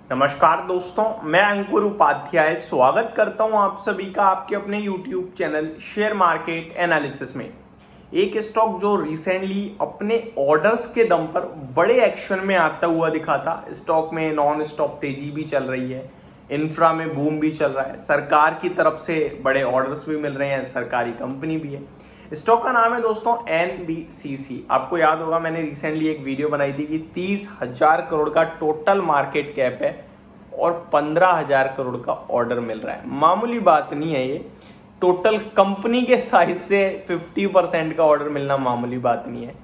नमस्कार दोस्तों, मैं अंकुर उपाध्याय स्वागत करता हूं आप सभी का आपके अपने YouTube channel share market analysis में। एक स्टॉक जो रिसेंटली अपने ऑर्डर्स के दम पर बड़े एक्शन में आता हुआ दिखा था। स्टॉक में नॉन स्टॉप तेजी भी चल रही है, इंफ्रा में बूम भी चल रहा है, सरकार की तरफ से बड़े ऑर्डर्स भी मिल रहे हैं, सरकारी कंपनी भी है। स्टॉक का नाम है दोस्तों एनबीसीसी। आपको याद होगा मैंने रिसेंटली एक वीडियो बनाई थी कि 30,000 करोड़ का टोटल मार्केट कैप है और 15,000 करोड़ का ऑर्डर मिल रहा है। मामूली बात नहीं है ये। टोटल कंपनी के साइज से 50% का ऑर्डर मिलना मामूली बात नहीं है।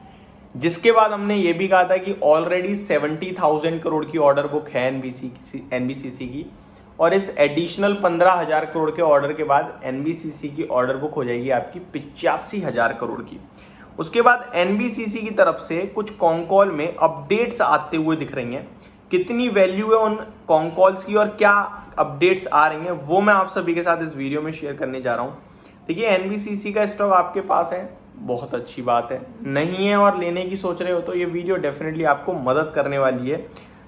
जिसके बाद हमने ये भी कहा था कि ऑलरेडी 70,000 करोड़ की ऑर्डर बुक है एनबीसीसी की, और इस एडिशनल 15,000 करोड़ के ऑर्डर के बाद एनबीसीसी की ऑर्डर बुक हो जाएगी आपकी 85,000 करोड़ की। उसके बाद एनबीसीसी की तरफ से कुछ कॉन्कॉल में अपडेट्स आते हुए दिख रही हैं। कितनी वैल्यू है उन कॉन्कॉल्स की और क्या अपडेट्स आ रही हैं वो मैं आप सभी के साथ इस वीडियो में शेयर करने जा रहा हूं। देखिए, एनबीसीसी का स्टॉक आपके पास है, बहुत अच्छी बात है। नहीं है और लेने की सोच रहे हो तो ये वीडियो डेफिनेटली आपको मदद करने वाली है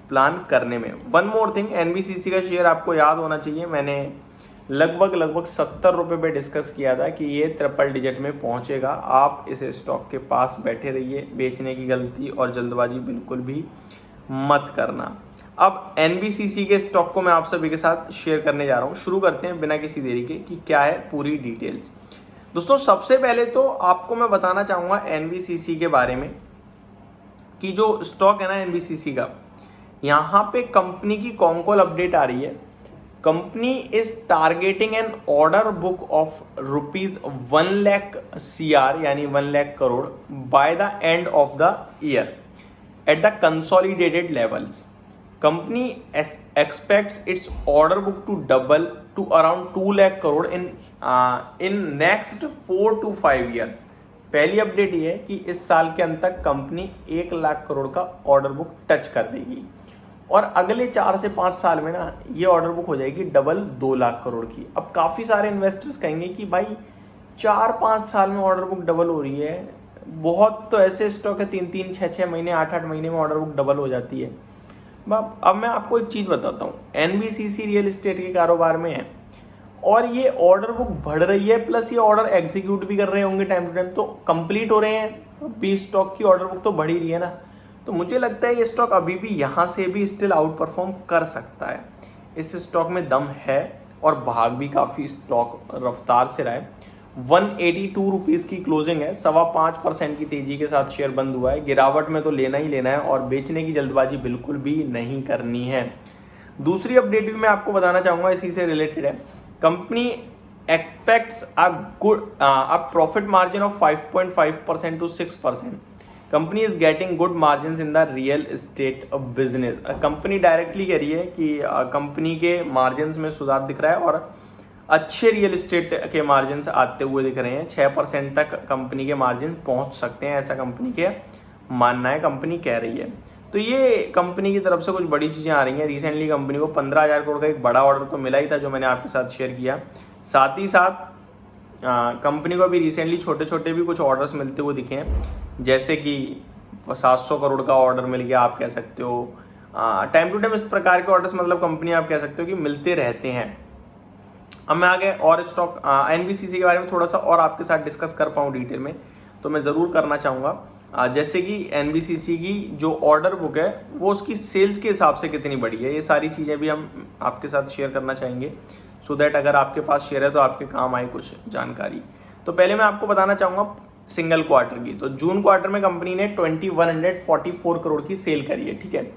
प्लान करने में। वन मोर थिंग, एनबीसीसी का शेयर आपको याद होना चाहिए, मैंने लगभग 70 रुपये पे डिस्कस किया था कि ये ट्रिपल डिजिट में पहुंचेगा। आप इस स्टॉक के पास बैठे रहिए, बेचने की गलती और जल्दबाजी बिल्कुल भी मत करना। अब एनबीसीसी के स्टॉक को मैं आप सभी के साथ शेयर करने जा रहा हूं। शुरू करते हैं बिना किसी देरी के कि क्या है पूरी डिटेल्स। दोस्तों, सबसे पहले तो आपको मैं बताना चाहूंगा एनबीसीसी के बारे में कि जो स्टॉक है ना एनबीसीसी का, यहाँ पे कंपनी की कॉन्कॉल अपडेट आ रही है। Company is targeting an order book of ₹1 lakh CR यानी 1 lakh crore by the end of the year at the consolidated levels. Company expects its order book to double to around 2 lakh crore in next 4 to 5 years. पहली update ये है कि इस साल के अंत तक कंपनी 1 लाख करोड़ का ऑर्डर बुक टच कर देगी और अगले 4 से 5 साल में ना ये ऑर्डर बुक हो जाएगी डबल 2 लाख करोड़ की। अब काफ़ी सारे इन्वेस्टर्स कहेंगे कि भाई 4-5 साल में ऑर्डर बुक डबल हो रही है, बहुत तो ऐसे स्टॉक है 3-3, 6-6 महीने, 8-8 महीने में ऑर्डर बुक डबल हो जाती है। अब मैं आपको एक चीज़ बताता हूँ, एनबीसीसी रियल एस्टेट के कारोबार में है और ये ऑर्डर बुक बढ़ रही है, प्लस ये ऑर्डर एग्जीक्यूट भी कर रहे होंगे टाइम टू टाइम, तो कंप्लीट हो रहे हैं। भी स्टॉक की ऑर्डर बुक तो बढ़ ही रही है ना, तो मुझे लगता है ये स्टॉक अभी भी यहाँ से भी स्टिल आउट परफॉर्म कर सकता है। इस स्टॉक में दम है और भाग भी काफ़ी स्टॉक रफ्तार से रहा है। 182 रुपीज़ की क्लोजिंग है, 5.25% की तेजी के साथ शेयर बंद हुआ है। गिरावट में तो लेना ही लेना है और बेचने की जल्दबाजी बिल्कुल भी नहीं करनी है। दूसरी अपडेट भी मैं आपको बताना चाहूँगा, इसी से रिलेटेड है। Company aspects a profit margin of 5.5% to 6%. Company is getting good margin in the real estate business. Company directly कह रही है कि कंपनी के मार्जिन में सुधार दिख रहा है और अच्छे रियल एस्टेट के मार्जिन आते हुए दिख रहे हैं। 6% तक कंपनी के मार्जिन पहुंच सकते हैं, ऐसा कंपनी के मानना है, कंपनी कह रही है। तो ये कंपनी की तरफ से कुछ बड़ी चीज़ें आ रही हैं। रिसेंटली कंपनी को 15,000 करोड़ का एक बड़ा ऑर्डर तो मिला ही था जो मैंने आपके साथ शेयर किया। साथ ही साथ कंपनी को अभी रिसेंटली छोटे छोटे भी कुछ ऑर्डर्स मिलते हुए दिखे हैं, जैसे कि 700 करोड़ का ऑर्डर मिल गया, आप कह सकते हो। टाइम टू टाइम इस प्रकार के ऑर्डर्स मतलब कंपनी आप कह सकते हो कि मिलते रहते हैं। अब मैं आगे और स्टॉक एनबीसीसी के बारे में थोड़ा सा और आपके साथ डिस्कस कर पाऊँ डिटेल में तो मैं ज़रूर करना चाहूँगा। जैसे कि एनबीसीसी की जो ऑर्डर बुक है वो उसकी सेल्स के हिसाब से कितनी बड़ी है, ये सारी चीज़ें भी हम आपके साथ शेयर करना चाहेंगे, सो दैट अगर आपके पास शेयर है तो आपके काम आए कुछ जानकारी। तो पहले मैं आपको बताना चाहूँगा सिंगल क्वार्टर की। तो जून क्वार्टर में कंपनी ने 2144 करोड़ की सेल करी है, ठीक है।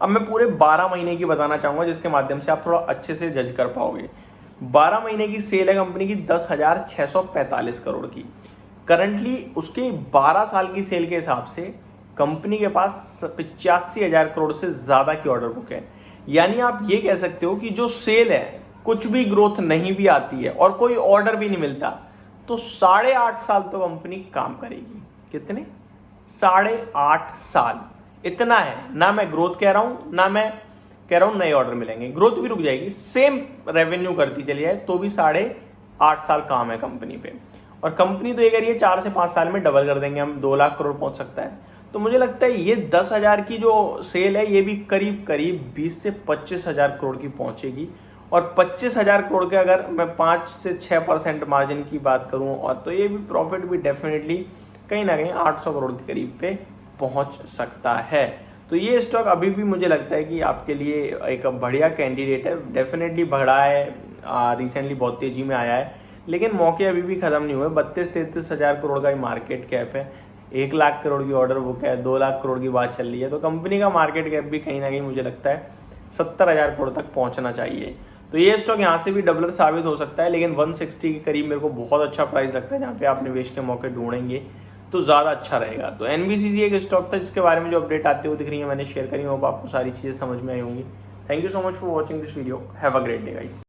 अब मैं पूरे 12 महीने की बताना चाहूँगा जिसके माध्यम से आप थोड़ा अच्छे से जज कर पाओगे। 12 महीने की सेल है कंपनी की 10,645 करोड़ की। करंटली उसके 12 साल की सेल के हिसाब से कंपनी के पास 85,000 करोड़ से ज़्यादा की ऑर्डर बुक है। यानी आप ये कह सकते हो कि जो सेल है, कुछ भी ग्रोथ नहीं भी आती है और कोई ऑर्डर भी नहीं मिलता तो 8.5 साल तो कंपनी काम करेगी। कितने? 8.5 साल। इतना है ना, मैं ग्रोथ कह रहा हूं ना मैं कह रहा हूं नए ऑर्डर मिलेंगे, ग्रोथ भी रुक जाएगी, सेम रेवेन्यू करती चली जाए तो भी 8.5 साल काम है कंपनी पे। और कंपनी तो ये कह रही है 4 से 5 साल में डबल कर देंगे हम, 2 लाख करोड़ पहुंच सकता है। तो मुझे लगता है ये 10,000 की जो सेल है ये भी करीब करीब 20 से 25,000 करोड़ की पहुंचेगी। और 25,000 करोड़ के अगर मैं 5 से 6% मार्जिन की बात करूं और तो ये भी प्रॉफिट भी डेफिनेटली कहीं ना कहीं 800 करोड़ के करीब पे पहुंच सकता है। तो ये स्टॉक अभी भी मुझे लगता है कि आपके लिए एक बढ़िया कैंडिडेट है। डेफिनेटली बढ़ा है, रिसेंटली बहुत तेजी में आया है, लेकिन मौके अभी भी खत्म नहीं हुए। 32-33 हज़ार करोड़ का मार्केट कैप है, 1 लाख करोड़ की ऑर्डर बुक है, 2 लाख करोड़ की बात चल रही है। तो कंपनी का मार्केट कैप भी कहीं ना कहीं मुझे लगता है 70,000 करोड़ तक पहुंचना चाहिए। तो ये स्टॉक यहाँ से भी डबलर साबित हो सकता है, लेकिन 160 के करीब मेरे को बहुत अच्छा प्राइस लगता है, जहाँ पे आप निवेश के मौके ढूंढेंगे तो ज़्यादा अच्छा रहेगा। तो एनबीसीसी एक स्टॉक था जिसके बारे में जो अपडेट आते हुए दिख रही है मैंने शेयर करी, होप आपको सारी चीज़ें समझ में आई होंगी। Thank you so much for watching this video. Have a great day guys.